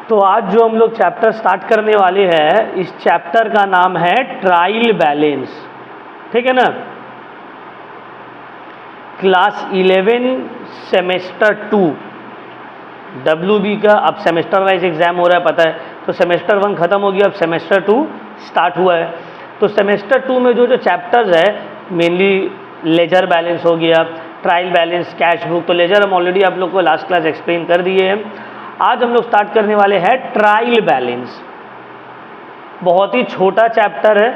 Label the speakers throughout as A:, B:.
A: तो आज जो हम लोग चैप्टर स्टार्ट करने वाले हैं, इस चैप्टर का नाम है ट्रायल बैलेंस। ठीक है ना। क्लास 11 सेमेस्टर 2 WB का अब सेमेस्टर वाइज एग्जाम हो रहा है, पता है। तो सेमेस्टर 1 खत्म हो गया, अब सेमेस्टर 2 स्टार्ट हुआ है। तो सेमेस्टर 2 में जो चैप्टर्स है, मेनली लेजर बैलेंस हो गया, ट्रायल बैलेंस, कैश बुक। तो लेजर हम ऑलरेडी आप लोग को लास्ट क्लास एक्सप्लेन कर दिए हैं। आज हम लोग स्टार्ट करने वाले हैं ट्रायल बैलेंस। बहुत ही छोटा चैप्टर है,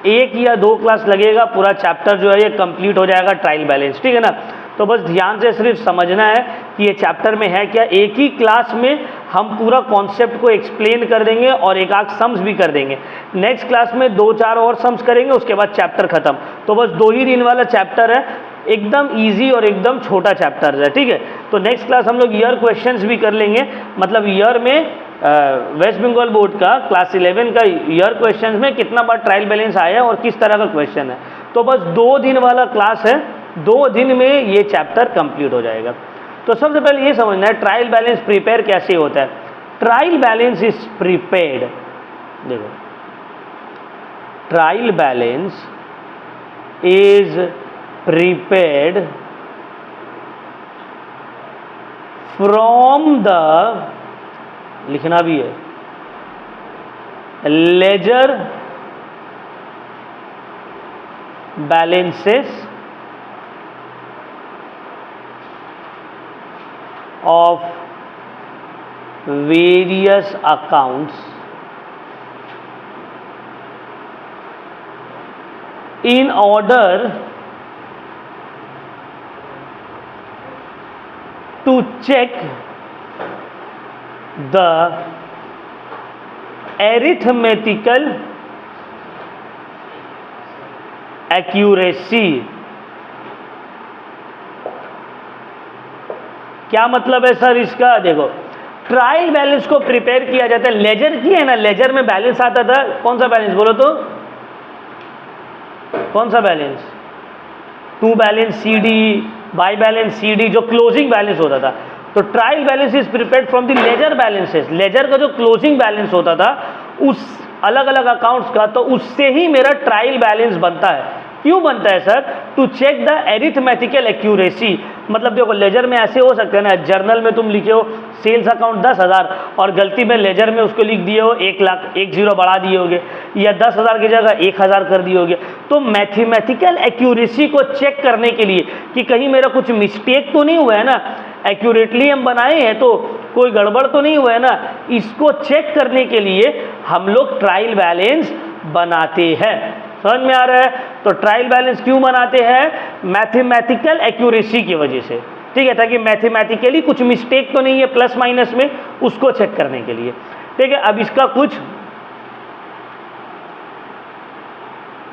A: 1 या 2 क्लास लगेगा, पूरा चैप्टर जो है ये कंप्लीट हो जाएगा ट्रायल बैलेंस। ठीक है ना। तो बस ध्यान से सिर्फ समझना है कि ये चैप्टर में है क्या। एक ही क्लास में हम पूरा कॉन्सेप्ट को एक्सप्लेन कर देंगे और एक आध सम्स भी कर देंगे। नेक्स्ट क्लास में 2-4 और सम्स करेंगे, उसके बाद चैप्टर खत्म। तो बस 2 ही दिन वाला चैप्टर है, एकदम इजी और एकदम छोटा चैप्टर है। ठीक है। तो नेक्स्ट क्लास हम लोग ईयर क्वेश्चंस भी कर लेंगे, मतलब ईयर में वेस्ट बंगाल बोर्ड का क्लास 11 का ईयर क्वेश्चंस में कितना बार ट्रायल बैलेंस आया और किस तरह का क्वेश्चन है। तो बस 2 दिन वाला क्लास है, 2 दिन में ये चैप्टर कंप्लीट हो जाएगा। तो सबसे पहले ये समझना है ट्रायल बैलेंस प्रिपेयर कैसे होता है। ट्रायल बैलेंस इज प्रिपेयर्ड, देखो, trial balance is prepared from the, लिखना भी है, ledger balances of various accounts in order to check the arithmetical accuracy। क्या मतलब है सर इसका? देखो, ट्रायल बैलेंस को प्रिपेयर किया जाता है, लेजर की है ना, लेजर में बैलेंस आता था। कौन सा बैलेंस बोलो तो? कौन सा balance? To balance CD, by balance CD, जो क्लोजिंग बैलेंस होता था। तो trial balance is prepared from the ledger balances. Ledger का जो क्लोजिंग बैलेंस होता था उस अलग अलग अकाउंट्स का, तो उससे ही मेरा ट्रायल बैलेंस बनता है। क्यों बनता है sir? To check the arithmetical accuracy. मतलब देखो, लेजर में ऐसे हो सकते हैं ना, जर्नल में तुम लिखे हो सेल्स अकाउंट 10,000 और गलती में लेजर में उसको लिख दिए हो 1 लाख, 1 जीरो बढ़ा दिए होगे, या 10,000 की जगह 1,000 कर दिए होगे। तो मैथमेटिकल एक्यूरेसी को चेक करने के लिए कि कहीं मेरा कुछ मिस्टेक तो नहीं हुआ है ना, एक्यूरेटली हम बनाए हैं तो कोई गड़बड़ तो नहीं हुआ है ना, इसको चेक करने के लिए हम लोग ट्रायल बैलेंस बनाते हैं। समझ में आ रहा है? तो ट्रायल बैलेंस क्यों बनाते हैं? मैथमेटिकल एक्यूरेसी की वजह से। ठीक है, ताकि मैथमेटिकली कुछ मिस्टेक तो नहीं है प्लस माइनस में, उसको चेक करने के लिए। ठीक है। अब इसका कुछ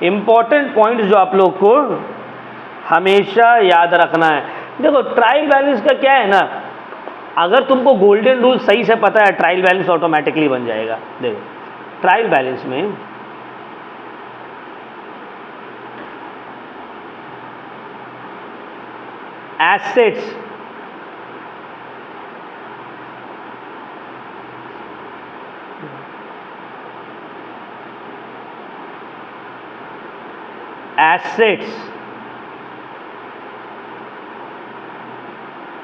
A: इंपॉर्टेंट पॉइंट जो आप लोग को हमेशा याद रखना है। देखो, ट्रायल बैलेंस का क्या है ना, अगर तुमको गोल्डन रूल सही से पता है, ट्रायल बैलेंस ऑटोमेटिकली बन जाएगा। देखो, ट्रायल बैलेंस में एसेट्स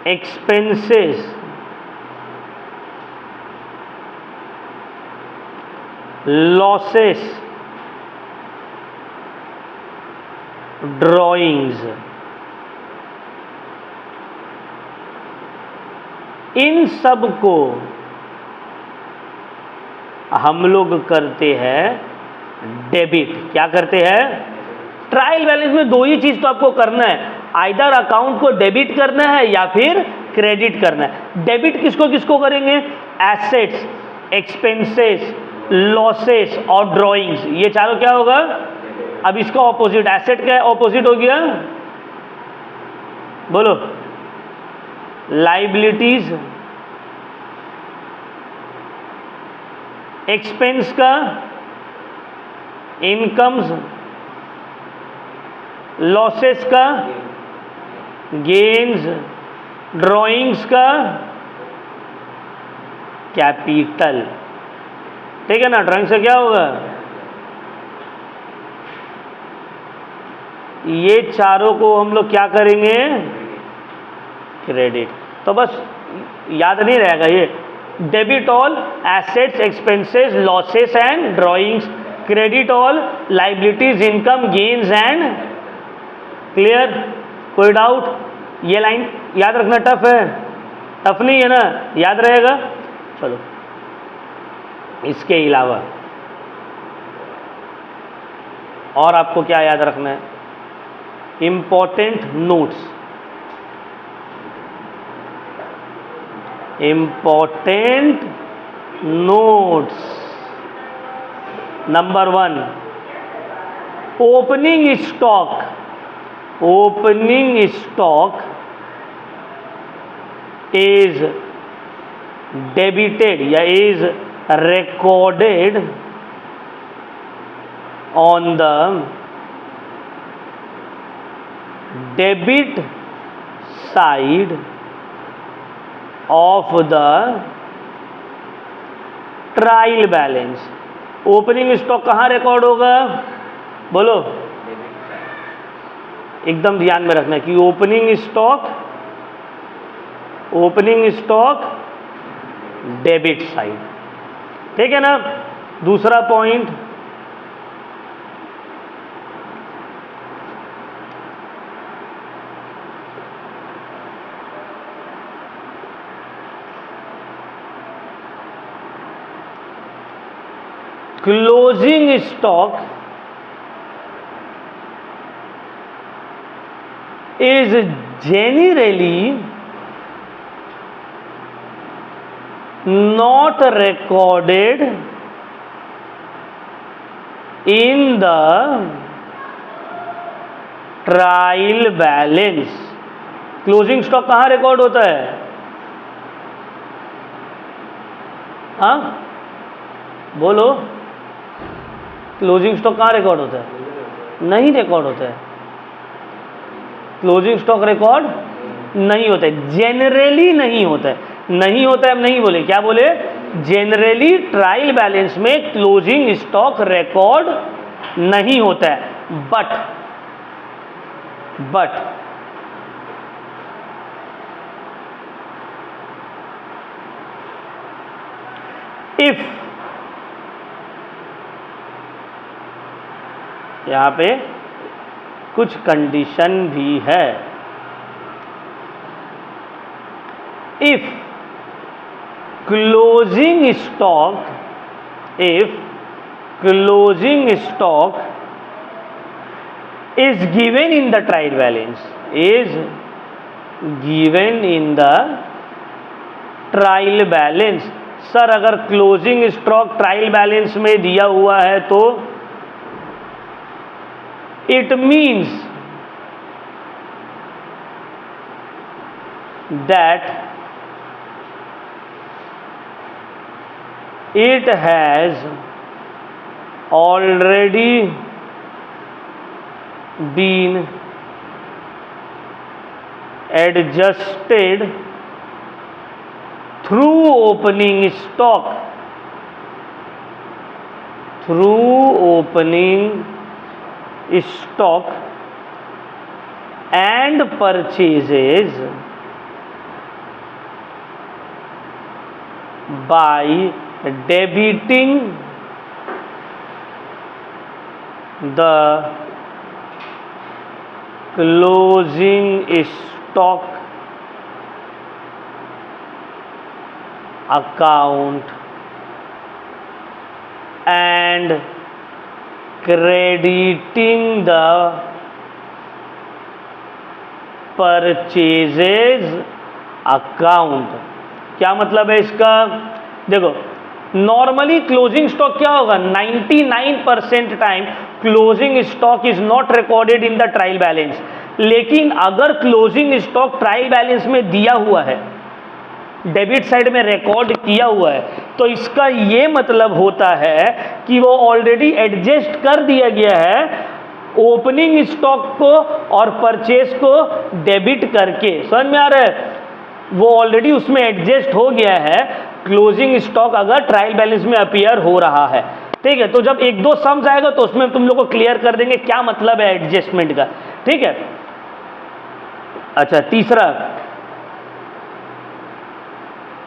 A: एक्सपेंसेस, लॉसेस, ड्रॉइंग्स, इन सब को हम लोग करते हैं डेबिट। क्या करते हैं? ट्रायल बैलेंस में 2 ही चीज तो आपको करना है, आइदर अकाउंट को डेबिट करना है या फिर क्रेडिट करना है। डेबिट किसको किसको करेंगे? एसेट्स, एक्सपेंसेस, लॉसेस और ड्रॉइंग्स, ये चारों क्या होगा? अब इसका ऑपोजिट, एसेट का ऑपोजिट हो गया, बोलो, लाइबिलिटीज। एक्सपेंस का इनकम्स, लॉसेस का गेन्स, ड्राइंग्स का कैपिटल। ठीक है ना, ड्राइंग से क्या होगा, ये चारों को हम लोग क्या करेंगे, क्रेडिट। तो बस याद नहीं रहेगा ये, debit all assets expenses losses and drawings, credit all liabilities income gains and. Clear, कोई डाउट? ये लाइन याद रखना टफ है, टफ नहीं है ना, याद रहेगा। चलो इसके अलावा और आपको क्या याद रखना है, important notes, important notes. Number 1, opening stock, opening stock is debited या is recorded on the debit side of the trial balance. Opening stock कहाँ रिकॉर्ड होगा, बोलो, एकदम ध्यान में रखना है कि ओपनिंग स्टॉक डेबिट साइड। ठीक है ना। दूसरा point, closing stock is generally not recorded in the trial balance. Closing stock कहाँ रिकॉर्ड होता है, हाँ बोलो, क्लोजिंग स्टॉक कहाँ रिकॉर्ड होता है, नहीं रिकॉर्ड होता है, क्लोजिंग स्टॉक रिकॉर्ड नहीं होता है, जेनरली नहीं होता है, नहीं होता है, हम नहीं बोले, क्या बोले, जेनरली ट्रायल बैलेंस में क्लोजिंग स्टॉक रिकॉर्ड नहीं होता है। बट इफ, यहां पे कुछ कंडीशन भी है, if closing stock is given in the trial balance, is given in the trial balance। Sir अगर क्लोजिंग स्टॉक ट्रायल बैलेंस में दिया हुआ है तो it means that it has already been adjusted through opening stock, and purchases by debiting the closing stock account and crediting the purchases account। क्या मतलब है इसका, देखो नॉर्मली क्लोजिंग स्टॉक क्या होगा, 99% time closing stock is not recorded in the trial balance. लेकिन अगर closing stock trial balance में दिया हुआ है, डेबिट साइड में रिकॉर्ड किया हुआ है, तो इसका ये मतलब होता है कि वो ऑलरेडी एडजस्ट कर दिया गया है ओपनिंग स्टॉक को और परचेज को डेबिट करके। समझ में आ रहा है, वो ऑलरेडी उसमें एडजस्ट हो गया है, क्लोजिंग स्टॉक अगर ट्रायल बैलेंस में अपीयर हो रहा है, ठीक है। तो जब एक दो सम्स आएगा तो उसमें तुम लोग को क्लियर कर देंगे क्या मतलब है एडजस्टमेंट का, ठीक है। अच्छा, तीसरा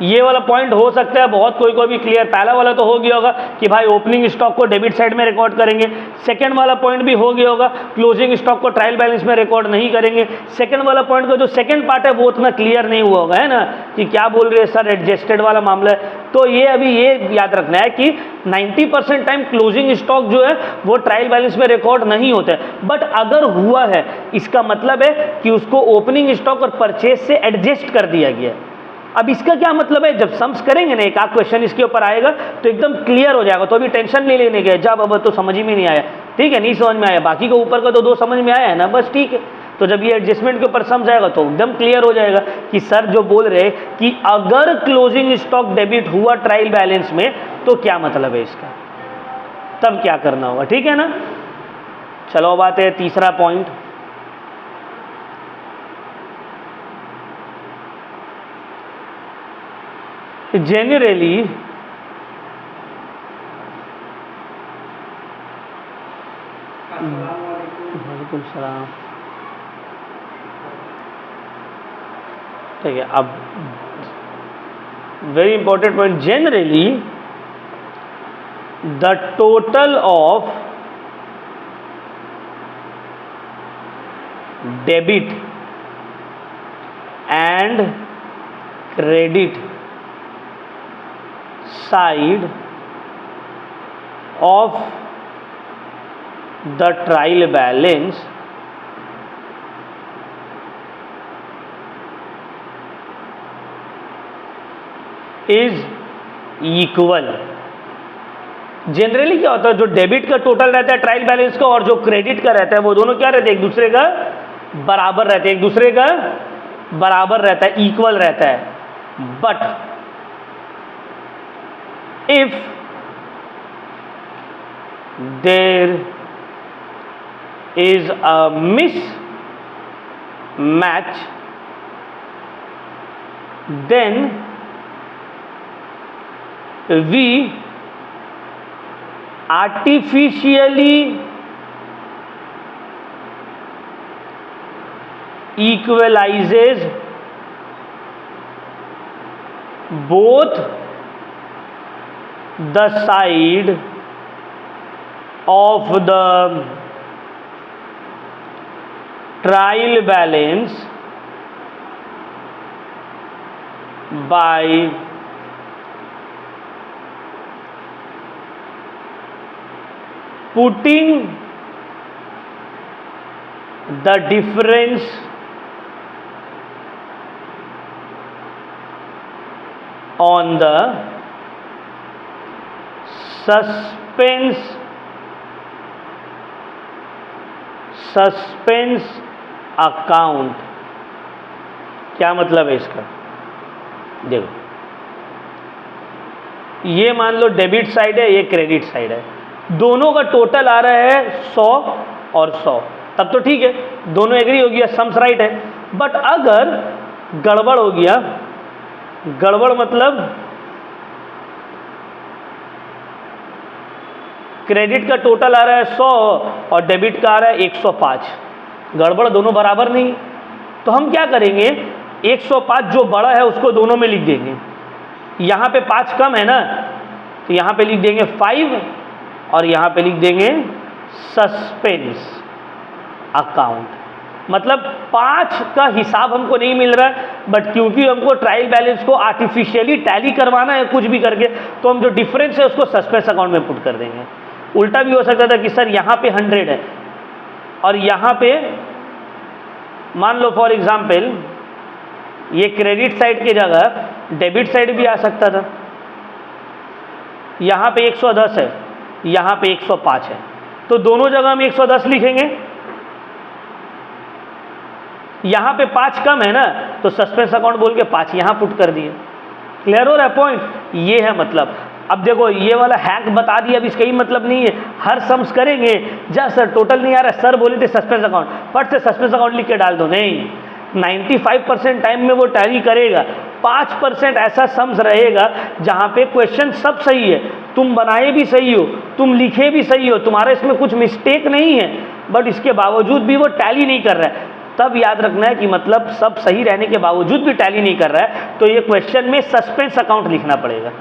A: ये वाला पॉइंट हो सकता है बहुत कोई को भी क्लियर, पहला वाला तो हो गया होगा कि भाई ओपनिंग स्टॉक को डेबिट साइड में रिकॉर्ड करेंगे। सेकंड वाला पॉइंट भी हो गया होगा क्लोजिंग स्टॉक को ट्रायल बैलेंस में रिकॉर्ड नहीं करेंगे। सेकंड वाला पॉइंट का जो सेकंड पार्ट है वो उतना क्लियर नहीं हुआ होगा, है ना, कि क्या बोल रहे हैं सर एडजस्टेड वाला मामला है। तो ये अभी ये याद रखना है कि 90% टाइम क्लोजिंग स्टॉक जो है वो ट्रायल बैलेंस में रिकॉर्ड नहीं होता है, बट अगर हुआ है इसका मतलब है कि उसको ओपनिंग स्टॉक और परचेज से एडजस्ट कर दिया गया है। अब इसका क्या मतलब है, जब सम्स करेंगे ना एक आध क्वेश्चन इसके ऊपर आएगा तो एकदम क्लियर हो जाएगा। तो अभी टेंशन नहीं लेने के, जब अब तो समझ ही में नहीं आया, ठीक है, नहीं समझ में आया, बाकी का ऊपर का तो दो समझ में आया है ना, बस ठीक है। तो जब ये एडजस्टमेंट के ऊपर सम्स आएगा तो एकदम क्लियर हो जाएगा कि सर जो बोल रहे हैं कि अगर क्लोजिंग स्टॉक डेबिट हुआ ट्रायल बैलेंस में तो क्या मतलब है इसका, तब क्या करना होगा, ठीक है ना। चलो अब आते हैं तीसरा पॉइंट। Generally, वालेकुम सलाम, ठीक है। अब very important point, generally the total of debit and credit side of the trial balance is equal। Generally क्या होता है, जो डेबिट का टोटल रहता है ट्रायल बैलेंस का और जो क्रेडिट का रहता है वो दोनों क्या रहते हैं, एक दूसरे का बराबर रहते हैं, एक दूसरे का बराबर रहता है, इक्वल रहता है। But if there is a mismatch then we artificially equalizes both the side of the trial balance by putting the difference on the suspense account. क्या मतलब है इसका, देखो ये मान लो डेबिट साइड है, ये क्रेडिट साइड है, दोनों का टोटल आ रहा है 100 और 100, तब तो ठीक है, दोनों एग्री हो गया, सम्स राइट है। बट अगर गड़बड़ हो गया, गड़बड़ मतलब क्रेडिट का टोटल आ रहा है 100 और डेबिट का आ रहा है 105, गड़बड़ दोनों बराबर नहीं, तो हम क्या करेंगे, 105 जो बड़ा है उसको दोनों में लिख देंगे, यहाँ पे 5 कम है ना तो यहाँ पे लिख देंगे 5 और यहाँ पे लिख देंगे सस्पेंस अकाउंट। मतलब 5 का हिसाब हमको नहीं मिल रहा है, बट क्योंकि हमको ट्रायल बैलेंस को आर्टिफिशियली टैली करवाना है कुछ भी करके, तो हम जो डिफरेंस है उसको सस्पेंस अकाउंट में पुट कर देंगे। उल्टा भी हो सकता था कि सर यहाँ पे 100 है और यहाँ पे मान लो फॉर एग्जाम्पल ये क्रेडिट साइड की जगह डेबिट साइड भी आ सकता था, यहाँ पे 110 है, यहाँ पे 105 है, तो दोनों जगह हम 110 लिखेंगे, यहाँ पे 5 कम है ना तो सस्पेंस अकाउंट बोल के 5 यहाँ पुट कर दिए। क्लियर हो रहा है पॉइंट, ये है मतलब। अब देखो ये वाला हैक बता दिया, अब इसका ही मतलब नहीं है हर सम्स करेंगे, जा सर टोटल नहीं आ रहा, सर बोले थे सस्पेंस अकाउंट, फट से सस्पेंस अकाउंट लिख के डाल दो, नहीं, 95% टाइम में वो टैली करेगा 5% ऐसा सम्स रहेगा जहाँ पे क्वेश्चन सब सही है, तुम बनाए भी सही हो, तुम लिखे भी सही हो, तुम्हारे इसमें कुछ मिस्टेक नहीं है, बट इसके बावजूद भी वो टैली नहीं कर रहा है। तब याद रखना है कि मतलब सब सही रहने के बावजूद भी टैली नहीं कर रहा है, तो ये क्वेश्चन में सस्पेंस अकाउंट लिखना पड़ेगा।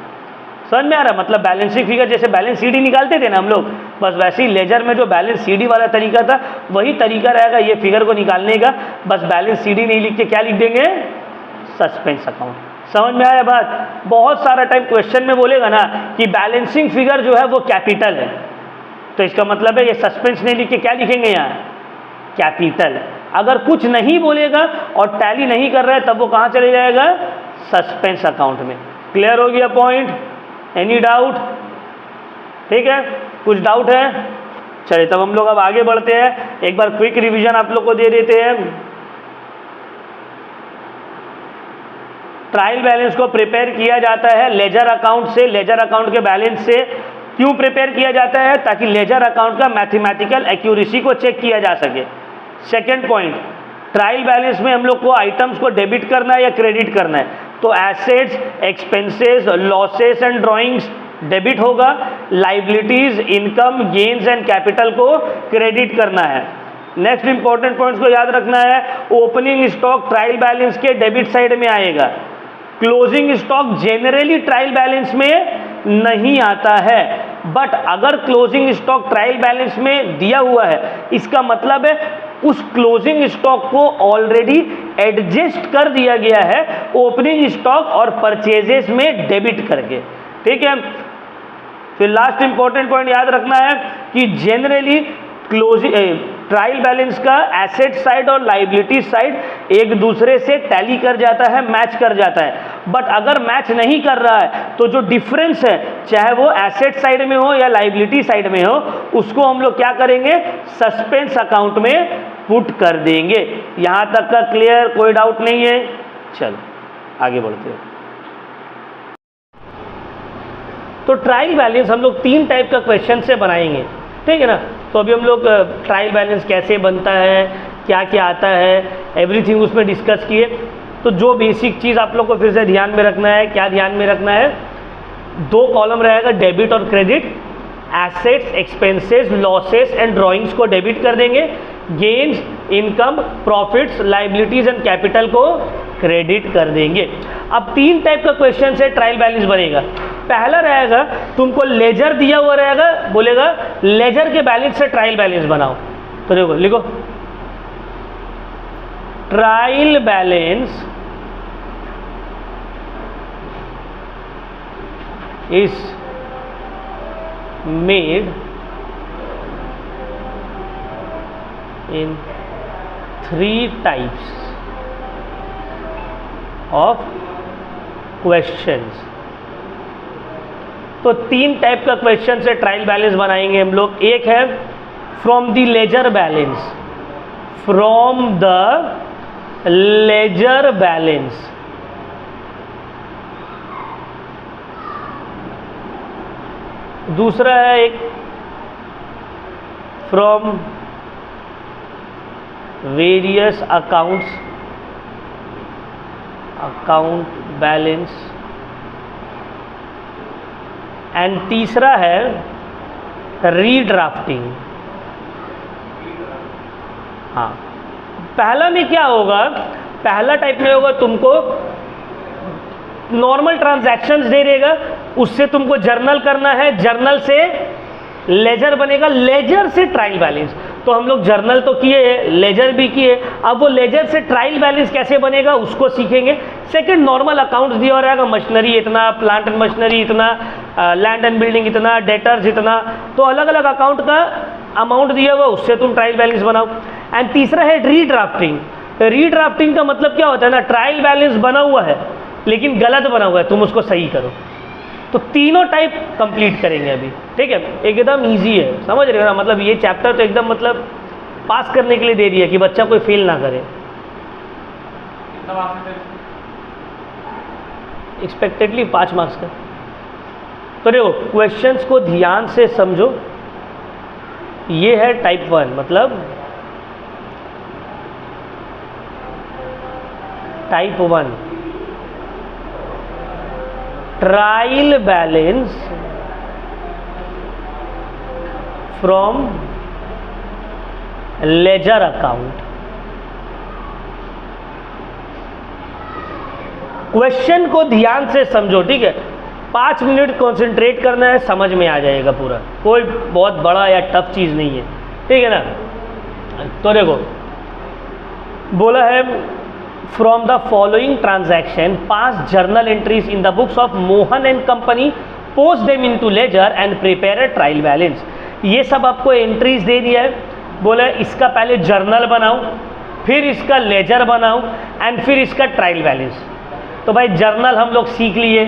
A: समझ में आ रहा? मतलब बैलेंसिंग फिगर जैसे बैलेंस सीडी निकालते थे ना हम लोग, बस वैसे ही लेजर में जो बैलेंस सीडी वाला तरीका था वही तरीका रहेगा ये फिगर को निकालने का। बस बैलेंस सीडी नहीं लिख के क्या लिख देंगे? Suspense account. समझ में आया बात? बहुत सारा टाइम क्वेश्चन में बोलेगा ना कि बैलेंसिंग फिगर जो है वो कैपिटल है, तो इसका मतलब है ये सस्पेंस नहीं लिख के क्या लिखेंगे यहाँ? कैपिटल। अगर कुछ नहीं बोलेगा और टैली नहीं कर रहा है तब वो कहाँ चले जाएगा? सस्पेंस अकाउंट में। क्लियर हो गया पॉइंट? Any doubt? ठीक है, कुछ डाउट है? चलिए तब हम लोग अब आगे बढ़ते हैं। एक बार क्विक रिवीजन आप लोग को दे देते हैं। ट्रायल बैलेंस को प्रिपेयर किया जाता है लेजर अकाउंट से। लेजर अकाउंट के बैलेंस से क्यों प्रिपेयर किया जाता है? ताकि लेजर अकाउंट का मैथमेटिकल एक्यूरेसी को चेक किया जा सके। सेकेंड पॉइंट, ट्रायल बैलेंस में हम लोग को आइटम्स को डेबिट करना है या क्रेडिट करना है, तो assets, expenses, losses and drawings debit होगा, liabilities, income, gains and capital को क्रेडिट करना है। नेक्स्ट इंपॉर्टेंट पॉइंट्स को याद रखना है, ओपनिंग स्टॉक ट्रायल बैलेंस के डेबिट साइड में आएगा, closing stock generally trial balance में नहीं आता है, बट अगर क्लोजिंग स्टॉक ट्रायल बैलेंस में दिया हुआ है इसका मतलब है उस क्लोजिंग स्टॉक को ऑलरेडी एडजस्ट कर दिया गया है ओपनिंग स्टॉक और परचेजेस में डेबिट करके। ठीक है, फिर लास्ट इंपॉर्टेंट पॉइंट याद रखना है कि जनरली क्लोजिंग ट्रायल बैलेंस का एसेट साइड और लाइबिलिटी साइड एक दूसरे से टैली कर जाता है, मैच कर जाता है, बट अगर मैच नहीं कर रहा है तो जो डिफरेंस है चाहे वो एसेट साइड में हो या लाइबिलिटी साइड में हो उसको हम लोग क्या करेंगे? सस्पेंस अकाउंट में पुट कर देंगे। यहां तक का क्लियर? कोई डाउट नहीं है? चलो आगे बढ़ते हैं। तो ट्रायल बैलेंस हम लोग 3 टाइप का क्वेश्चन से बनाएंगे, ठीक है ना। तो अभी हम लोग ट्रायल बैलेंस कैसे बनता है, क्या क्या आता है, एवरीथिंग उसमें डिस्कस किए। तो जो बेसिक चीज़ आप लोग को फिर से ध्यान में रखना है, क्या ध्यान में रखना है? 2 कॉलम रहेगा डेबिट और credit, assets, expenses, losses and drawings को डेबिट कर देंगे, gains, income, profits, liabilities and capital को क्रेडिट कर देंगे। अब 3 टाइप का क्वेश्चन से ट्रायल बैलेंस बनेगा। पहला रहेगा तुमको लेजर दिया हुआ रहेगा, बोलेगा लेजर के बैलेंस से ट्रायल बैलेंस बनाओ, तो देखो लिखो trial balance is made in 3 types of questions। तो 3 टाइप का क्वेश्चन से ट्रायल बैलेंस बनाएंगे हम लोग। एक है from the ledger balance, from the ledger balance. दूसरा है एक from various accounts, account balance, and तीसरा है रीड्राफ्टिंग। हाँ, पहला में क्या होगा? पहला टाइप में होगा तुमको नॉर्मल ट्रांजैक्शंस दे देगा, उससे तुमको जर्नल करना है, जर्नल से लेजर बनेगा, लेजर से ट्रायल बैलेंस। तो हम लोग जर्नल तो किए, लेजर भी किए, अब वो लेजर से ट्रायल बैलेंस कैसे बनेगा उसको सीखेंगे। सेकंड, नॉर्मल अकाउंट्स दिया हो रहेगा, मशीनरी इतना, प्लांट एंड मशीनरी इतना, लैंड एंड बिल्डिंग इतना, डेटर्स इतना, तो अलग अलग अकाउंट का अमाउंट दिया हुआ उससे तुम ट्रायल बैलेंस बनाओ। एंड तीसरा है रीड्राफ्टिंग। रीड्राफ्टिंग का मतलब क्या होता है ना, ट्रायल बैलेंस बना हुआ है लेकिन गलत बना हुआ है, तुम उसको सही करो। तो तीनों टाइप कंप्लीट करेंगे अभी, ठीक है। एकदम इजी है, समझ रहे हो ना, मतलब ये चैप्टर तो एकदम मतलब पास करने के लिए दे दिया कि बच्चा कोई फेल ना करे। एक्सपेक्टेडली 5 मार्क्स का। तो देखो क्वेश्चंस को ध्यान से समझो। ये है टाइप 1, मतलब type 1 trial balance from ledger account. Question को ध्यान से समझो, ठीक है, 5 मिनट कंसंट्रेट करना है, समझ में आ जाएगा पूरा, कोई बहुत बड़ा या टफ चीज़ नहीं है, ठीक है ना। तो देखो बोला है from the following transaction pass journal entries in the books of Mohan and company, post them into ledger and prepare a trial balance. ये सब आपको एंट्रीज दे दिया है, बोला इसका पहले जर्नल बनाओ, फिर इसका लेजर बनाओ एंड फिर इसका ट्रायल बैलेंस। तो भाई जर्नल हम लोग सीख लिए,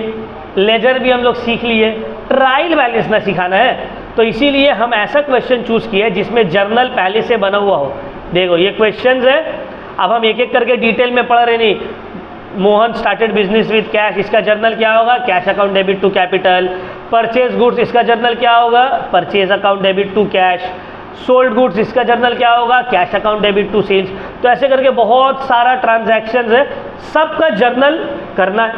A: लेजर भी हम लोग सीख लिए, ट्रायल बैलेंस ना सिखाना है, तो इसीलिए हम ऐसा क्वेश्चन चूज किया जिसमें जर्नल पहले से बना हुआ हो। देखो ये क्वेश्चंस है, अब हम एक एक करके डिटेल में पढ़ रहे नहीं। Mohan started business with cash, इसका जर्नल क्या होगा, cash account debit to capital. Purchase goods, इसका जर्नल क्या होगा, purchase account debit to cash. Sold goods, इसका जर्नल क्या होगा, cash account debit to sales. तो ऐसे करके बहुत सारा ट्रांजैक्शंस है, सबका जर्नल करना है,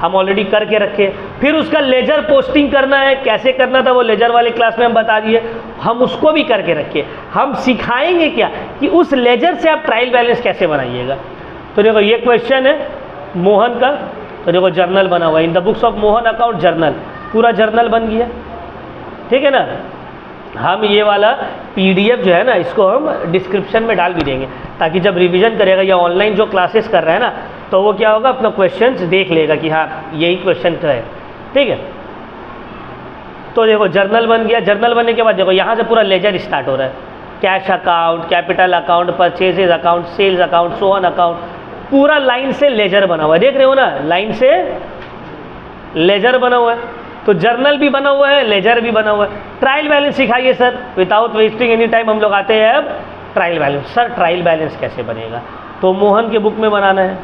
A: हम ऑलरेडी करके रखे। फिर उसका लेजर पोस्टिंग करना है, कैसे करना था वो लेजर वाले क्लास में हम बता दिए, हम उसको भी करके रखे। हम सिखाएंगे क्या कि उस लेजर से आप ट्रायल बैलेंस कैसे बनाइएगा। तो देखो ये क्वेश्चन है मोहन का, तो देखो जर्नल बना हुआ है, इन the books of Mohan account journal, पूरा जर्नल बन गया, ठीक है ना। हम ये वाला PDF जो है ना, इसको हम डिस्क्रिप्शन में डाल भी देंगे, ताकि जब रिवीजन करेगा या ऑनलाइन जो क्लासेस कर रहा है ना, तो वो क्या होगा, अपना क्वेश्चंस देख लेगा कि हाँ यही क्वेश्चन तो है, ठीक है। तो देखो जर्नल बन गया, जर्नल बनने के बाद देखो यहाँ से पूरा लेजर स्टार्ट हो रहा है, cash account, capital account, purchases account, sales account, so on account, पूरा लाइन से लेजर बना हुआ है, देख रहे हो ना, लाइन से लेजर बना हुआ है। तो जर्नल भी बना हुआ है, लेजर भी बना हुआ है। ट्रायल बैलेंस सिखाइए sir, without wasting any time हम लोग आते हैं अब trial balance. Sir trial balance कैसे बनेगा, तो मोहन के बुक में बनाना है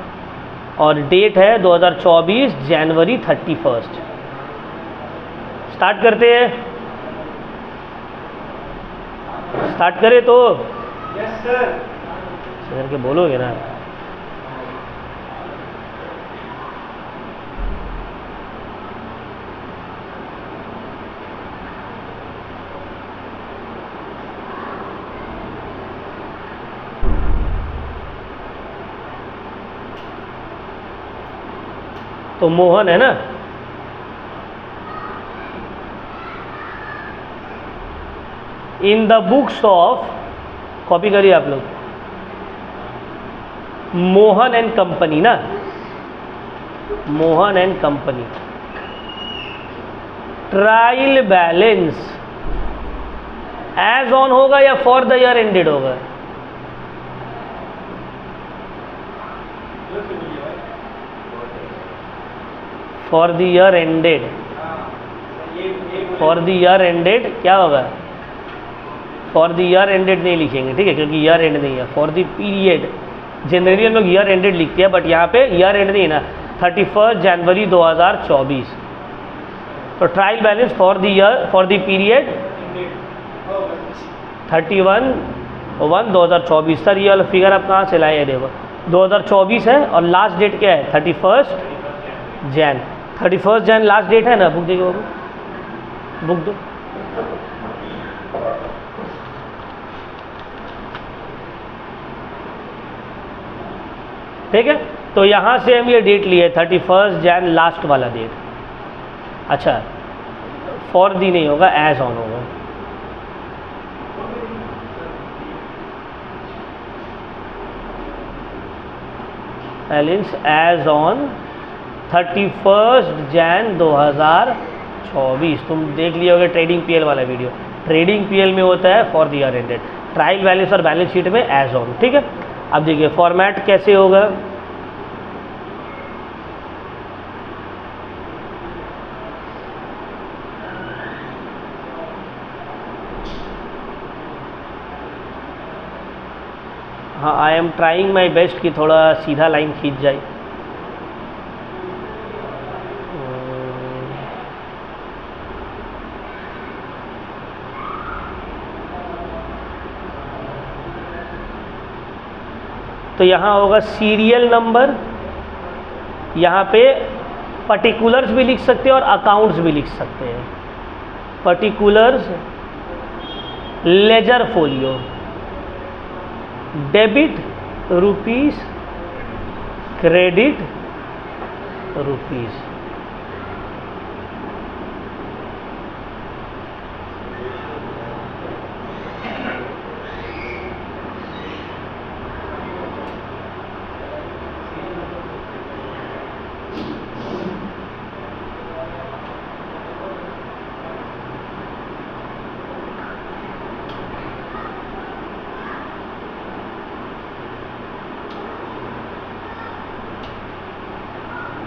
A: और डेट है 2024 जनवरी 31। स्टार्ट करते हैं, स्टार्ट करें तो
B: यस सर
A: करके बोलोगे ना। तो मोहन है ना, in the books of, copy करिए आप लोग, मोहन एंड कंपनी ना, Mohan and company, trial balance as on होगा या फॉर द ईयर एंडेड होगा, for the year ended, for the year ended क्या होगा, फॉर द ईयर एंडेड नहीं लिखेंगे, ठीक है, क्योंकि ईयर एंड नहीं है, फॉर द पीरियड। जनरली हम लोग ईयर एंडेड लिखते हैं, बट यहाँ पे ईयर एंड नहीं है ना, 31 जनवरी 2024। तो trial balance for the year, for the period 31/1/2024। Sir ये वाला फिगर आप कहाँ से लाए हैं, देखो 2024 है और लास्ट डेट क्या है 31 जैन। 31 जैन लास्ट डेट है ना, बुक देखिए बाबू, बुक दो। ठीक है, तो यहाँ से हम ये डेट लिए 31 जैन लास्ट वाला डेट। अच्छा फॉर दी नहीं होगा, एज ऑन होगा। Balance as on 31 Jan 2024। तुम देख लिया होगा ट्रेडिंग पीएल वाला वीडियो, ट्रेडिंग पीएल में होता है for the year ended, trial balance और बैलेंस शीट में एज ऑन। ठीक है, अब देखिए फॉर्मेट कैसे होगा। हाँ, I am trying my best कि थोड़ा सीधा लाइन खींच जाए। तो यहाँ होगा सीरियल नंबर, यहाँ पे पर्टिकुलर्स भी लिख सकते हैं और अकाउंट्स भी लिख सकते हैं। Particulars ledger folio, debit rupees, credit rupees.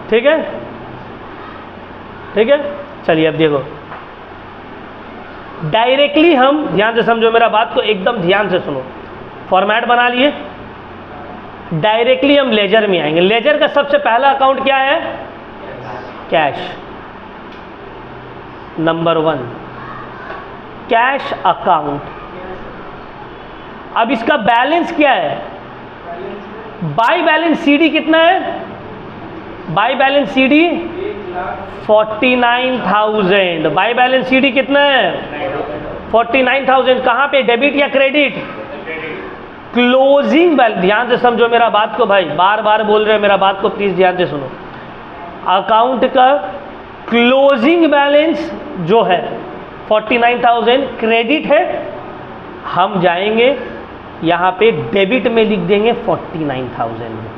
A: ठीक है, ठीक है। चलिए अब देखो, डायरेक्टली हम ध्यान से समझो मेरा बात को, एकदम ध्यान से सुनो। फॉर्मेट बना लिए, डायरेक्टली हम लेजर में आएंगे। लेजर का सबसे पहला अकाउंट क्या है? कैश। Number 1 cash account. अब इसका बैलेंस क्या है? बाय बैलेंस सीडी कितना है? By balance CD 49,000। By balance CD कितना है? 49,000। कहां पे, डेबिट या क्रेडिट? Closing balance. ध्यान से समझो मेरा बात को भाई, बार बार बोल रहे हैं मेरा बात को, प्लीज ध्यान से सुनो। अकाउंट का क्लोजिंग बैलेंस जो है 49,000 क्रेडिट है, हम जाएंगे यहां पे डेबिट में लिख देंगे 49,000 रुपीज।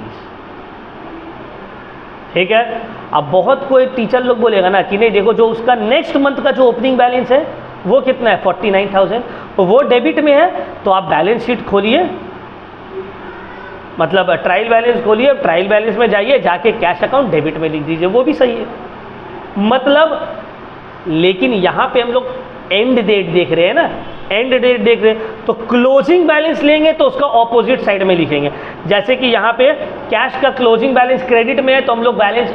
A: ठीक है। अब बहुत कोई टीचर लोग बोलेगा ना कि नहीं देखो, जो उसका नेक्स्ट मंथ का जो ओपनिंग बैलेंस है वो कितना है? 49,000। तो वो डेबिट में है, तो आप बैलेंस शीट खोलिए, मतलब ट्रायल बैलेंस खोलिए, ट्रायल बैलेंस में जाइए, जाके कैश अकाउंट डेबिट में लिख दीजिए, वो भी सही है। मतलब लेकिन यहां पे हम लोग एंड डेट देख रहे हैं ना, एंड डेट देख रहे हैं, तो क्लोजिंग बैलेंस लेंगे तो उसका ऑपोजिट साइड में लिखेंगे। जैसे कि यहाँ पे कैश का क्लोजिंग बैलेंस क्रेडिट में है, तो हम लोग बैलेंस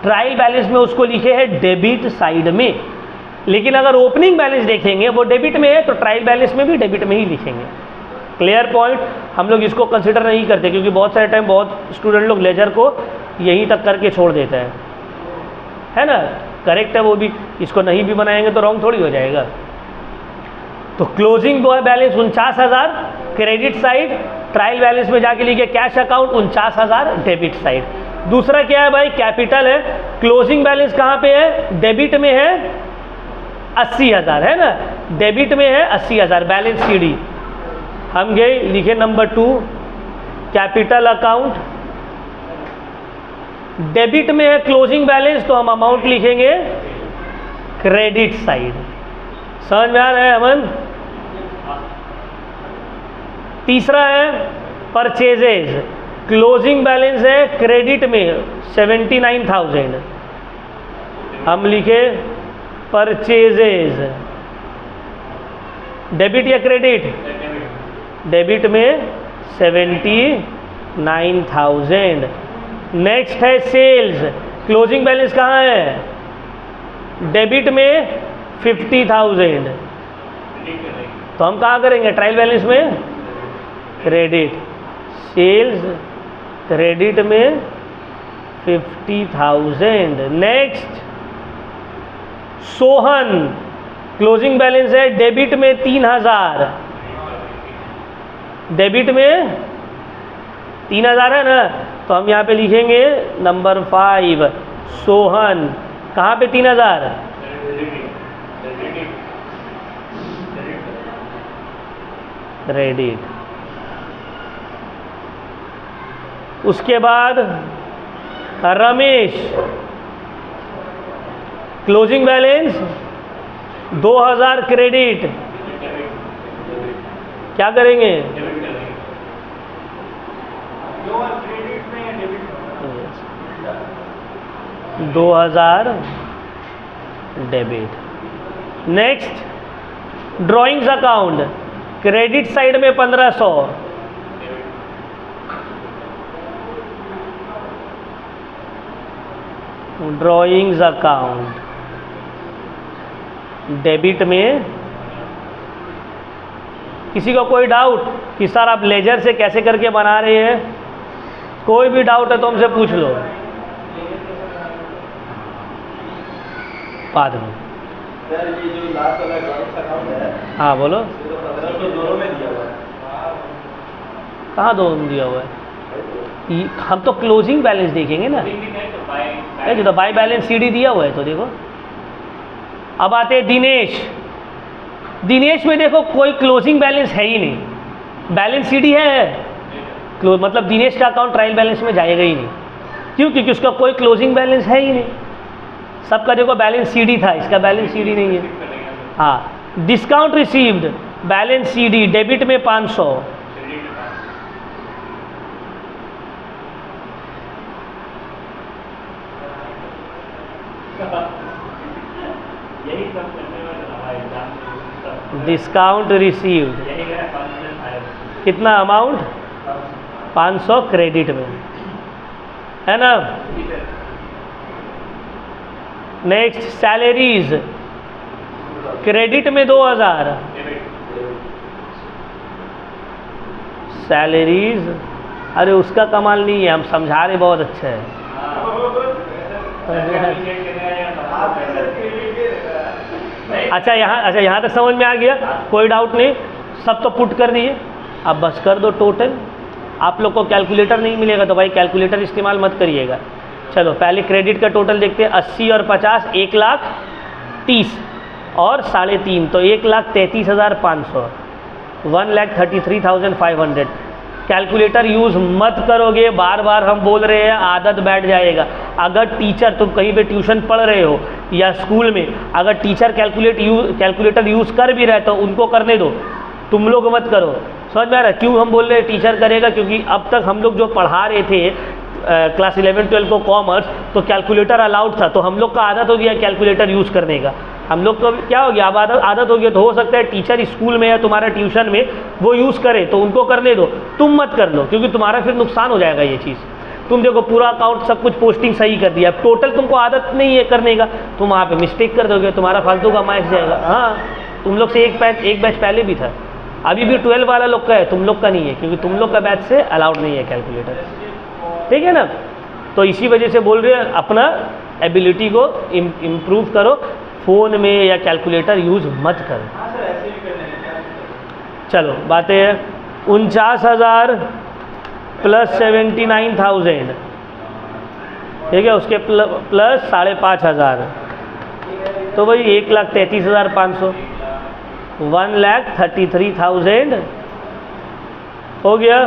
A: ट्रायल बैलेंस में उसको लिखे हैं डेबिट साइड में। लेकिन अगर ओपनिंग बैलेंस देखेंगे वो डेबिट में है, तो ट्रायल बैलेंस में भी डेबिट में ही लिखेंगे। Clear point. हम लोग इसको कंसिडर नहीं करते, क्योंकि बहुत सारे टाइम बहुत स्टूडेंट लोग लेजर को यहीं तक करके छोड़ देते हैं, है ना। करेक्ट है वो भी, इसको नहीं भी बनाएंगे तो रॉन्ग थोड़ी हो जाएगा। तो closing balance 49,000 credit side, trial balance में जाके लिखे कैश अकाउंट 49,000 डेबिट साइड। दूसरा क्या है भाई? कैपिटल है। क्लोजिंग बैलेंस कहाँ पे है? डेबिट में है 80,000, है ना, डेबिट में है 80,000 बैलेंस सीडी। हम गए लिखे नंबर 2 कैपिटल अकाउंट, डेबिट में है क्लोजिंग बैलेंस, तो हम अमाउंट लिखेंगे क्रेडिट साइड। समझ में आ रहा है अमन? तीसरा है परचेजेज, क्लोजिंग बैलेंस है क्रेडिट में 79,000, हम लिखे परचेजेज। डेबिट या क्रेडिट? डेबिट में 79,000। नेक्स्ट है सेल्स, क्लोजिंग बैलेंस कहाँ है? डेबिट में 50,000, तो हम कहाँ करेंगे? ट्रायल बैलेंस में क्रेडिट। सेल्स क्रेडिट में 50,000। नेक्स्ट सोहन, क्लोजिंग बैलेंस है डेबिट में 3,000, डेबिट में 3,000 है ना, तो हम यहाँ पे लिखेंगे नंबर 5 सोहन। कहाँ पे 3,000? क्रेडिट। उसके बाद रमेश, क्लोजिंग बैलेंस 2,000 क्रेडिट, क्या करेंगे? 2,000 debit. Next drawings account, credit side में 1,500, ड्राइंग्स अकाउंट डेबिट में। किसी को कोई डाउट कि सर आप लेजर से कैसे करके बना रहे हैं? कोई भी डाउट है तो हमसे पूछ लो। बाद में।
B: सर ये जो लास्ट वाला ग्राउंड अकाउंट है,
A: हाँ बोलो,
B: ये तो 1500 दोनों में दिया हुआ है।
A: कहाँ दो दिया हुआ है? हम तो क्लोजिंग बैलेंस देखेंगे ना, जो तो बाई बैलेंस सीडी दिया हुआ है। तो देखो अब आते हैं दिनेश। दिनेश में देखो कोई क्लोजिंग बैलेंस है ही नहीं, बैलेंस सीडी है, मतलब दिनेश का अकाउंट ट्रायल बैलेंस में जाएगा ही नहीं। क्यों? क्योंकि उसका कोई क्लोजिंग बैलेंस है ही नहीं। सबका देखो बैलेंस सीडी था, इसका बैलेंस सीडी नहीं है। हाँ, discount received balance CD, debit में 500, डिस्काउंट रिसीव्ड कितना अमाउंट? 500 क्रेडिट में, है ना। नेक्स्ट सैलरीज, क्रेडिट में 2000, सैलरीज, अरे उसका कमाल नहीं है, हम समझा रहे बहुत अच्छा है। अच्छा यहाँ तक समझ में आ गया, कोई डाउट नहीं, सब तो पुट कर दिए। अब बस कर दो टोटल। आप लोग को कैलकुलेटर नहीं मिलेगा तो भाई कैलकुलेटर इस्तेमाल मत करिएगा। चलो पहले क्रेडिट का टोटल देखते हैं। 80 और 50 1,30,000 और 3.5, तो 1,33,500, 1,33,500। कैलकुलेटर यूज़ मत करोगे, बार बार हम बोल रहे हैं, आदत बैठ जाएगा। अगर टीचर, तुम कहीं पे ट्यूशन पढ़ रहे हो या स्कूल में, अगर टीचर कैलकुलेटर यूज़ कर भी रहे तो उनको करने दो, तुम लोग मत करो। समझ में आ रहा है क्यों हम बोल रहे हैं टीचर करेगा? क्योंकि अब तक हम लोग जो पढ़ा रहे थे क्लास 11-12 को कॉमर्स, तो कैलकुलेटर अलाउड था, तो हम लोग का आदत हो गया कैलकुलेटर यूज़ करने का। हम लोग को क्या हो गया, अब आदत हो गया, तो हो सकता है टीचर स्कूल में या तुम्हारा ट्यूशन में वो यूज़ करे, तो उनको करने दो, तुम मत कर लो, क्योंकि तुम्हारा फिर नुकसान हो जाएगा ये चीज़। तुम देखो पूरा अकाउंट सब कुछ पोस्टिंग सही कर दिया, टोटल तुमको आदत नहीं है करने का, तुम वहाँ पे मिस्टेक कर दोगे, तुम्हारा फालतू का मार्क्स जाएगा। हाँ, तुम लोग से एक बैच पहले भी था, अभी भी 12 वाला लोग का है, तुम लोग का नहीं है, क्योंकि तुम लोग का बैच से अलाउड नहीं है कैलकुलेटर। ठीक है ना। तो इसी वजह से बोल रहे हैं अपना एबिलिटी को इम्प्रूव करो, फ़ोन में या कैलकुलेटर यूज़ मत करो। चलो बातें हैं 49,000 प्लस 79,000, ठीक है, उसके प्लस 5,500, तो भाई 1,33,500, 1,33,000 हो गया।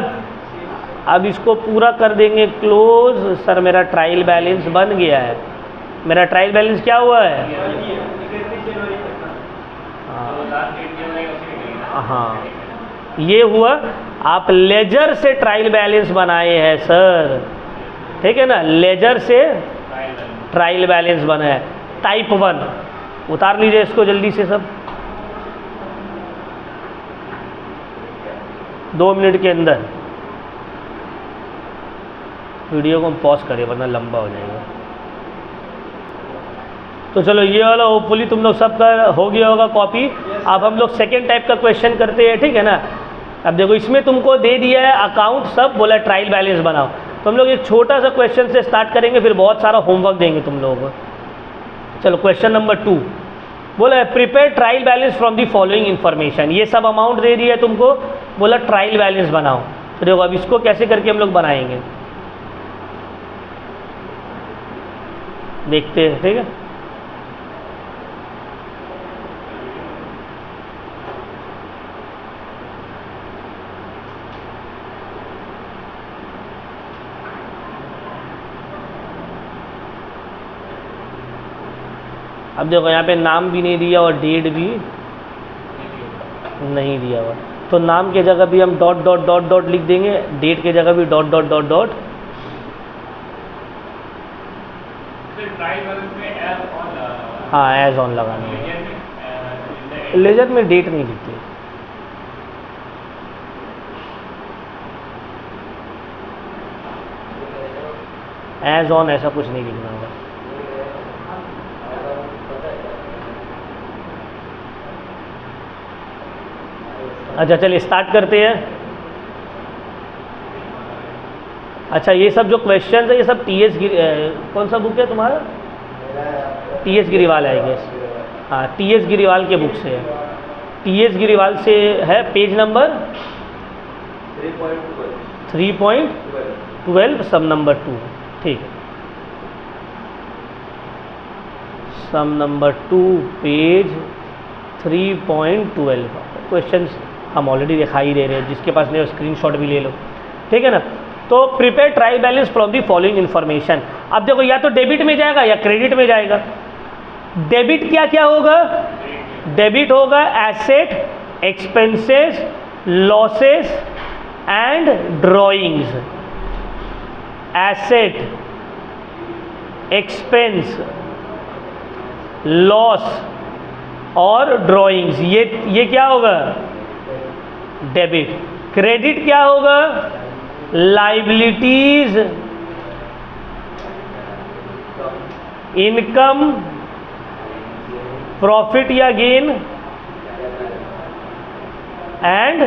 A: अब इसको पूरा कर देंगे क्लोज। सर मेरा ट्रायल बैलेंस बन गया है, मेरा ट्रायल बैलेंस क्या हुआ है? हाँ, ये हुआ। आप लेजर से ट्रायल बैलेंस बनाए हैं सर, ठीक है ना, लेजर से ट्रायल बैलेंस बना है। टाइप 1 उतार लीजिए इसको जल्दी से सब, 2 मिनट के अंदर। वीडियो को हम पॉज करें वरना लंबा हो जाएगा। तो चलो ये वाला होपफुली तुम लोग सबका हो गया होगा कॉपी। अब हम लोग सेकेंड टाइप का क्वेश्चन करते हैं, ठीक है ना। अब देखो इसमें तुमको दे दिया है अकाउंट सब, बोला ट्रायल बैलेंस बनाओ, तो हम लोग एक छोटा सा क्वेश्चन से स्टार्ट करेंगे, फिर बहुत सारा होमवर्क देंगे तुम लोगों को। चलो क्वेश्चन नंबर 2 बोला है prepare trial balance from the following information. ये सब अमाउंट दे दिया है तुमको, बोला ट्रायल बैलेंस बनाओ। तो देखो अब इसको कैसे करके हम लोग बनाएंगे देखते हैं, ठीक है। अब देखो यहाँ पे नाम भी नहीं दिया और डेट भी नहीं दिया हुआ, तो नाम के जगह भी हम डॉट डॉट डॉट डॉट लिख देंगे, डेट के जगह भी डॉट डॉट डॉट डॉट। हाँ एज ऑन लगाना है, लेजर में डेट नहीं लिखते। एज ऑन ऐसा कुछ नहीं लिखना होगा। अच्छा चलिए स्टार्ट करते हैं। अच्छा ये सब जो क्वेश्चन है ये सब टीएस कौन सा बुक है तुम्हारा? टी.एस. गिरीवाल है आई गेस, हाँ टी.एस. गिरीवाल के बुक से है, टी.एस. गिरीवाल से है, पेज नंबर 3.12 सम नंबर 2, ठीक है, सम नंबर 2 पेज 3.12। क्वेश्चंस हम ऑलरेडी दिखाई ही दे रहे हैं, जिसके पास नहीं हो स्क्रीनशॉट भी ले लो, ठीक है ना। तो prepare trial balance from the following information. अब देखो या तो डेबिट में जाएगा या क्रेडिट में जाएगा। डेबिट क्या क्या होगा? डेबिट होगा asset, expenses, losses and drawings. Asset, expense, loss और ड्रॉइंग्स, ये क्या होगा? डेबिट। क्रेडिट क्या होगा? लाइबिलिटीज, इनकम, प्रॉफिट या गेन एंड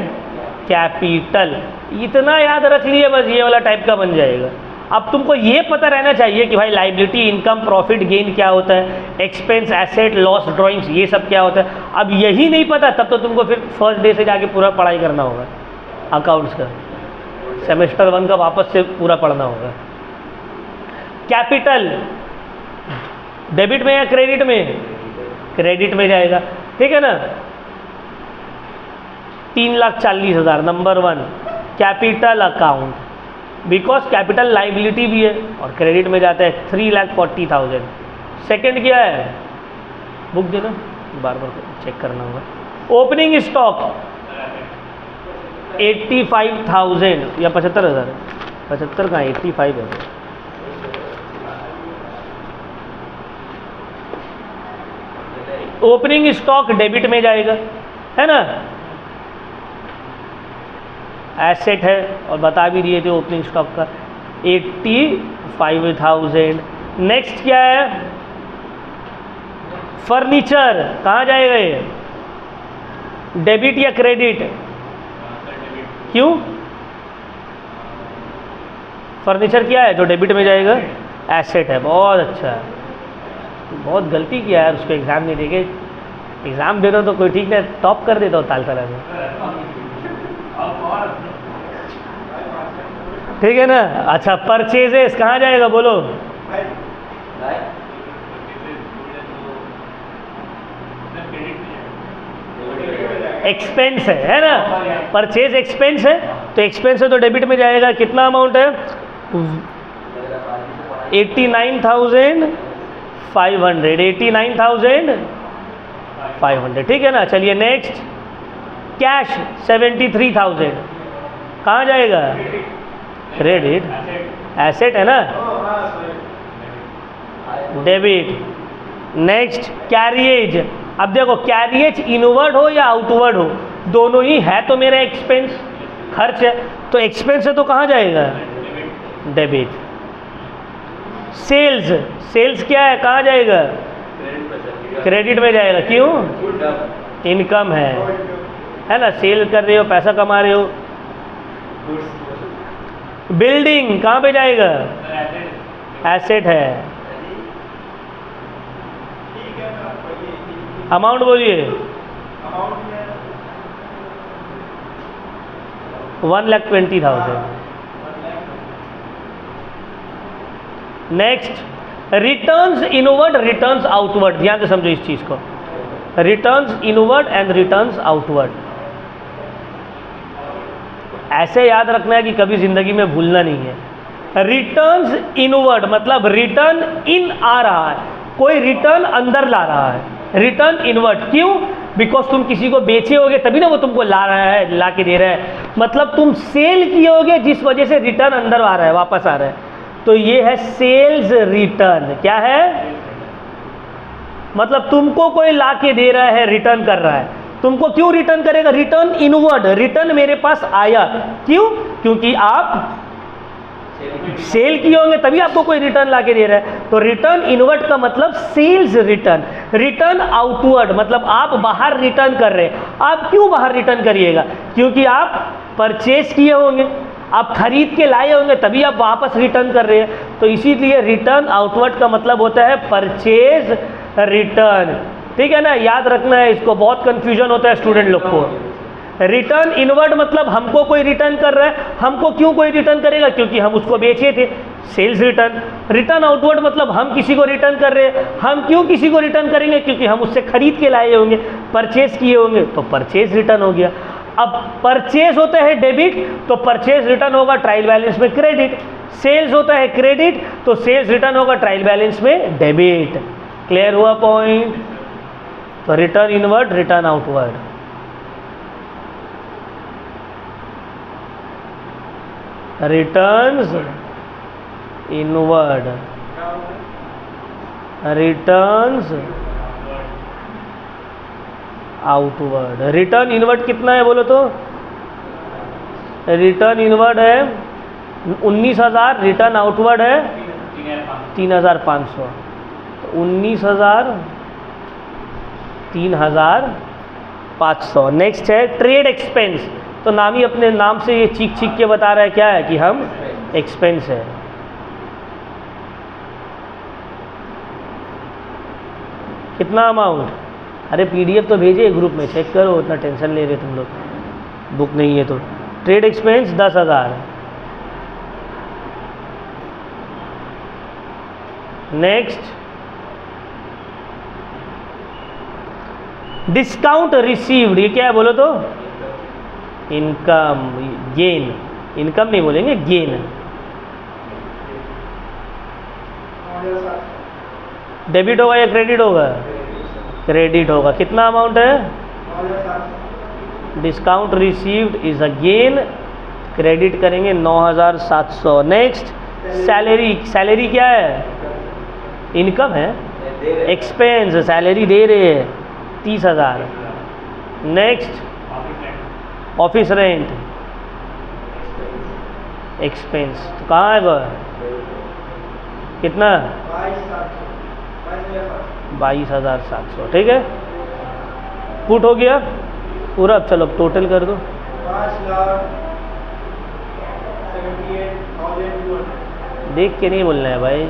A: कैपिटल। इतना याद रख लिए बस, ये वाला टाइप का बन जाएगा। अब तुमको ये पता रहना चाहिए कि भाई लाइबिलिटी, इनकम, प्रॉफिट, गेन क्या होता है, एक्सपेंस, एसेट, लॉस, ड्राइंग्स, ये सब क्या होता है। अब यही नहीं पता तब तो तुमको फिर फर्स्ट डे से जाके पूरा पढ़ाई करना होगा अकाउंट्स का, सेमेस्टर 1 का वापस से पूरा पढ़ना होगा। कैपिटल डेबिट में या क्रेडिट में? क्रेडिट में जाएगा, ठीक है ना। 3,40,000 number 1 capital account, because capital liability भी है और क्रेडिट में जाता है 3,40,000। सेकंड क्या है? बुक देना, बार बार चेक करना होगा। ओपनिंग स्टॉक 85,000 या 75,000, 75 कहाँ, 85 है। ओपनिंग स्टॉक डेबिट में जाएगा, है ना। एसेट है और बता भी दिए थे ओपनिंग स्टॉक का 85,000। नेक्स्ट क्या है? फर्नीचर, कहाँ जाएगा ये? डेबिट या क्रेडिट? क्यों? फर्नीचर क्या है जो डेबिट में जाएगा? एसेट है। बहुत अच्छा है, बहुत गलती किया यार, उसको एग्ज़ाम नहीं देके। एग्ज़ाम दे दो तो कोई ठीक नहीं, टॉप कर देता हूँ ताल तरह में, ठीक है ना। अच्छा, परचेजेस कहाँ जाएगा बोलो? एक्सपेंस है ना। परचेज एक्सपेंस है, तो एक्सपेंस है तो डेबिट में जाएगा। कितना अमाउंट है? 89,500, 89,500, ठीक है ना। चलिए नेक्स्ट, कैश 73,000 कहाँ जाएगा? क्रेडिट। एसेट है ना, डेबिट। Next carriage. अब देखो कैरिएज इनवर्ड हो या आउटवर्ड हो, दोनों ही है तो मेरा एक्सपेंस, खर्च है, तो एक्सपेंस है तो कहाँ जाएगा? डेबिट। सेल्स, सेल्स क्या है, कहाँ जाएगा? क्रेडिट में जाएगा। क्यों? इनकम है ना, सेल कर रहे हो, पैसा कमा रहे हो। बिल्डिंग कहाँ पे जाएगा? एसेट है। अमाउंट बोलिए। 1,20,000। Next, returns inward, returns outward. ध्यान से समझो इस चीज को, returns inward and returns outward. ऐसे याद रखना है कि कभी जिंदगी में भूलना नहीं है। रिटर्न्स इनवर्ड मतलब रिटर्न इन आ रहा है, कोई रिटर्न अंदर ला रहा है। रिटर्न इनवर्ड क्यों? बिकॉज तुम किसी को बेचे होगे तभी ना वो तुमको ला रहा है, ला के दे रहा है। मतलब तुम सेल किए होगे जिस वजह से रिटर्न अंदर आ रहा है, वापस आ रहा है, तो ये है सेल्स रिटर्न। क्या है? मतलब तुमको कोई ला के दे रहा है, रिटर्न कर रहा है। तुमको क्यों रिटर्न करेगा? रिटर्न इनवर्ड, रिटर्न मेरे पास आया। क्यों? क्योंकि आप सेल किए होंगे तभी आपको कोई रिटर्न ला के दे रहा है। तो रिटर्न इनवर्ड का मतलब सेल्स रिटर्न। रिटर्न आउटवर्ड मतलब आप बाहर रिटर्न कर रहे हैं। आप क्यों बाहर रिटर्न करिएगा? क्योंकि आप परचेस किए होंगे, आप खरीद के लाए होंगे तभी आप वापस रिटर्न कर रहे हैं। तो इसीलिए रिटर्न आउटवर्ड का मतलब होता है परचेज रिटर्न, ठीक है ना, याद रखना है इसको, बहुत कंफ्यूजन होता है स्टूडेंट लोग को। रिटर्न इनवर्ड मतलब हमको कोई रिटर्न कर रहा है, हमको क्यों कोई रिटर्न करेगा, क्योंकि हम उसको बेचे थे, सेल्स रिटर्न। रिटर्न आउटवर्ड मतलब हम किसी को रिटर्न कर रहे हैं, हम क्यों किसी को रिटर्न करेंगे, क्योंकि हम उससे खरीद के लाए होंगे, परचेज किए होंगे, तो परचेज रिटर्न हो गया। अब परचेज होता है डेबिट, तो परचेज रिटर्न होगा ट्रायल बैलेंस में क्रेडिट। सेल्स होता है क्रेडिट, तो सेल्स रिटर्न होगा ट्रायल बैलेंस में डेबिट। क्लियर हुआ पॉइंट? तो return inward, return outward. Returns inward, returns outward. Return inward कितना है बोलो तो? रिटर्न इनवर्ड है 19,000, रिटर्न आउटवर्ड है 3,500। तो 19,000 3,500। नेक्स्ट है ट्रेड एक्सपेंस। तो नाम ही अपने नाम से ये चीख चीख के बता रहा है क्या है कि हम एक्सपेंस है। कितना अमाउंट? अरे पीडीएफ तो भेजे ग्रुप में, चेक करो, उतना टेंशन ले रहे तुम लोग, बुक नहीं है तो। Trade expense 10,000। Next discount received, ये क्या है बोलो तो? Income, gain. इनकम नहीं बोलेंगे, गेन। डेबिट होगा या क्रेडिट होगा? क्रेडिट होगा। कितना अमाउंट है? Discount received is a gain, credit करेंगे 9,700। Next salary. सैलरी क्या है? इनकम है। एक्सपेंस, सैलरी दे रहे हैं 30,000। Next office rent, expense. तो कहाँ है वह? कितना? 22,700। ठीक है, पुट हो गया पूरा। अब चलो टोटल कर दो। 5,78,200। देख के नहीं बोलना है भाई।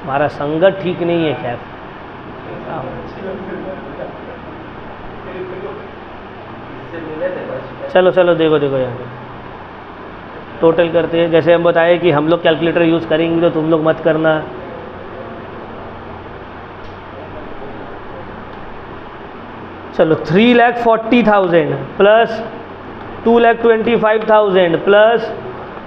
A: हमारा संगत ठीक नहीं है। खैर चलो चलो देखो देखो यहाँ पे टोटल करते हैं। जैसे हम बताए कि हम लोग कैलकुलेटर यूज़ करेंगे तो तुम लोग मत करना। चलो 3,40,000 प्लस 2,25,000 प्लस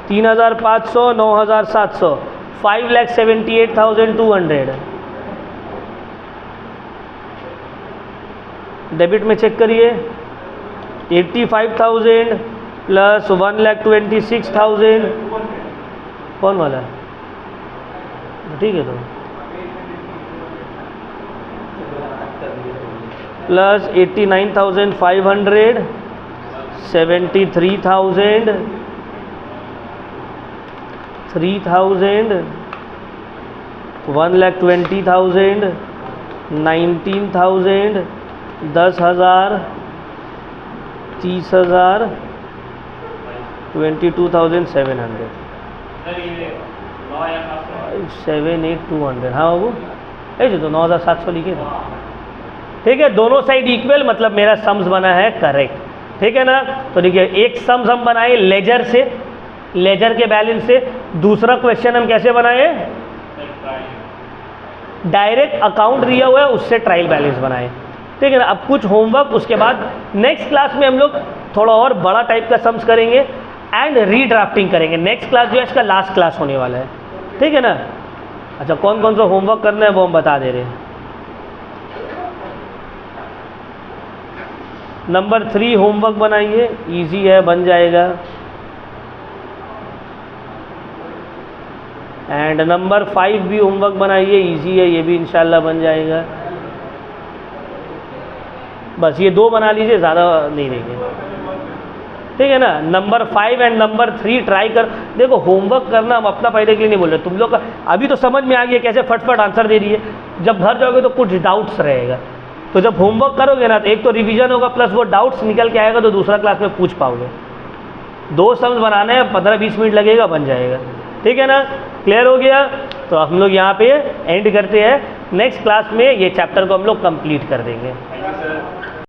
A: 3,500 9,700 5,78,200। डेबिट में चेक करिए 85,000 प्लस 1,26,000। कौन वाला है? ठीक है, तो प्लस 89,500 73,000 3,000 1,20,000 19,000 10,000 30,000 22,700 5,78,200। हाँ बाबू ऐसे तो 9,700 लिखे थे। ठीक है, दोनों साइड इक्वल, मतलब मेरा सम्स बना है करेक्ट। ठीक है ना। तो देखिए एक सम्स हम बनाए लेजर से, लेजर के बैलेंस से। दूसरा क्वेश्चन हम कैसे बनाए? डायरेक्ट अकाउंट दिया हुआ है उससे ट्रायल बैलेंस बनाए। ठीक है ना। अब कुछ होमवर्क उसके बाद नेक्स्ट क्लास में हम लोग थोड़ा और बड़ा टाइप का सम्स करेंगे एंड रीड्राफ्टिंग करेंगे। नेक्स्ट क्लास जो है इसका लास्ट क्लास होने वाला है। ठीक है ना। अच्छा, कौन कौन सा होमवर्क करना है वो हम बता दे रहे हैं। नंबर 3 होमवर्क बनाइए, इजी है, बन जाएगा। एंड नंबर 5 भी होमवर्क बनाइए, इजी है, ये भी इंशाल्लाह बन जाएगा। बस ये 2 बना लीजिए, ज़्यादा नहीं देंगे। ठीक है ना। नंबर 5 एंड नंबर 3 ट्राई कर। देखो होमवर्क करना हम अपना फायदे के लिए नहीं बोल रहे, तुम लोग का अभी तो समझ में आ गया कैसे फटफट आंसर दे दिए। जब घर जाओगे तो कुछ डाउट्स रहेगा, तो जब होमवर्क करोगे ना तो एक तो रिवीजन होगा प्लस वो डाउट्स निकल के आएगा, तो दूसरा क्लास में पूछ पाओगे। 2 सम्स बनाने हैं, 15-20 मिनट लगेगा, बन जाएगा। ठीक है ना, क्लियर हो गया। तो हम लोग यहाँ पे एंड करते हैं, नेक्स्ट क्लास में ये चैप्टर को हम लोग कंप्लीट कर देंगे।